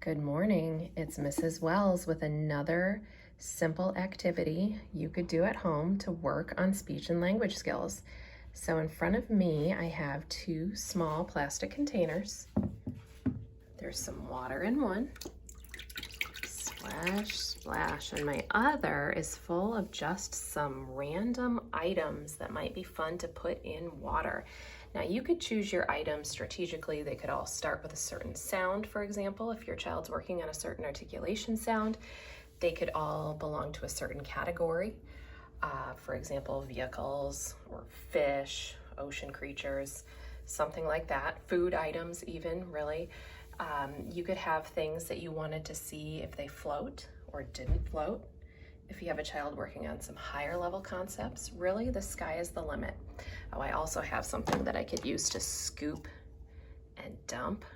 Good morning. It's Mrs. Wells with another simple activity you could do at home to work on speech and language skills. So in front of me, I have two small plastic containers. There's some water in one. Splash, splash. And my other is full of just some random items that might be fun to put in water. Now you could choose your items strategically. They could all start with a certain sound, for example. If your child's working on a certain articulation sound, they could all belong to a certain category. For example, vehicles or fish, ocean creatures, something like that. Food items even, really. You could have things that you wanted to see if they float or didn't float. If you have a child working on some higher level concepts, really the sky is the limit. Oh, I also have something that I could use to scoop and dump.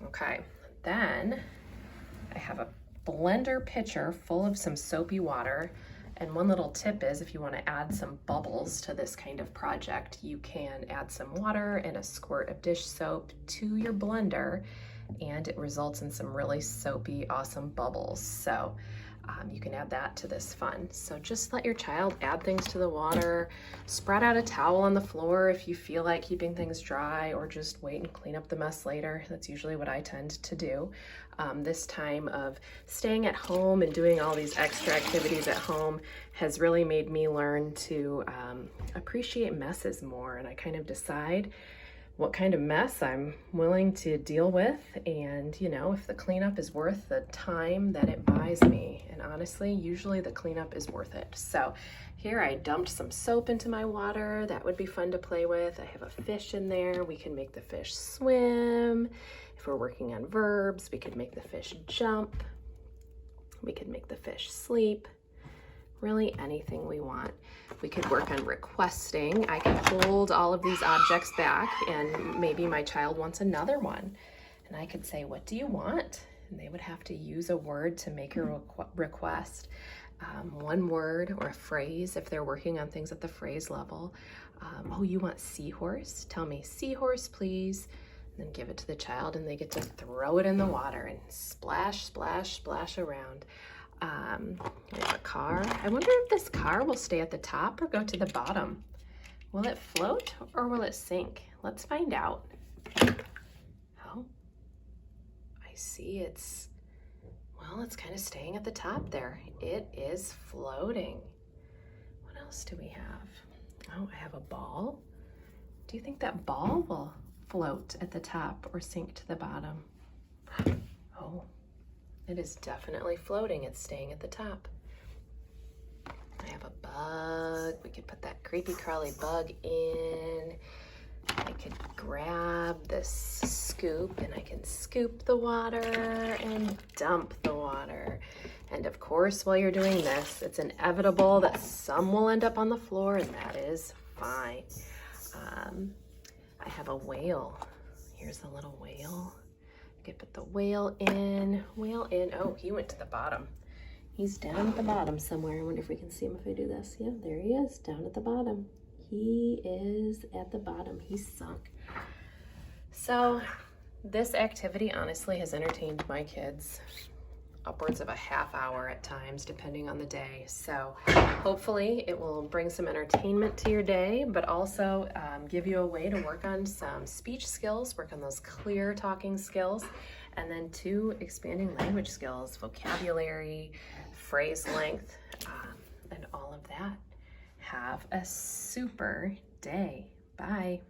Okay, then I have a blender pitcher full of some soapy water. And one little tip is if you want to add some bubbles to this kind of project, you can add some water and a squirt of dish soap to your blender, and it results in some really soapy, awesome bubbles. So you can add that to this fun. So just let your child add things to the water, spread out a towel on the floor if you feel like keeping things dry, or just wait and clean up the mess later. That's usually what I tend to do. This time of staying at home and doing all these extra activities at home has really made me learn to appreciate messes more, and I kind of decide what kind of mess I'm willing to deal with, and if the cleanup is worth the time that it buys me. And honestly, usually the cleanup is worth it. So here I dumped some soap into my water. That would be fun to play with. I have a fish in there. We can make the fish swim. If we're working on verbs, we could make the fish jump. We could make the fish sleep. Really anything we want. We could work on requesting. I can hold all of these objects back, and maybe my child wants another one. And I could say, what do you want? And they would have to use a word to make a request. One word or a phrase if they're working on things at the phrase level. Oh, you want seahorse? Tell me seahorse, please. And then give it to the child, and they get to throw it in the water and splash, splash, splash around. There's a car. I wonder if this car will stay at the top or go to the bottom. Will it float or will it sink? Let's find out. Oh, I see it's kind of staying at the top there. It is floating. What else do we have? Oh, I have a ball. Do you think that ball will float at the top or sink to the bottom? Oh. It is definitely floating. It's staying at the top. I have a bug. We could put that creepy crawly bug in. I could grab this scoop and I can scoop the water and dump the water. And of course, while you're doing this, it's inevitable that some will end up on the floor, and that is fine. I have a whale. Here's a little whale. I could put the whale in. Oh, he went to the bottom. He's down at the bottom somewhere. I wonder if we can see him if I do this. Yeah, there he is, down at the bottom. He is at the bottom. He's sunk. So this activity honestly has entertained my kids upwards of a half hour at times, depending on the day. So hopefully it will bring some entertainment to your day, but also give you a way to work on some speech skills, work on those clear talking skills, and then 2, expanding language skills, vocabulary, phrase length, and all of that. Have a super day. Bye.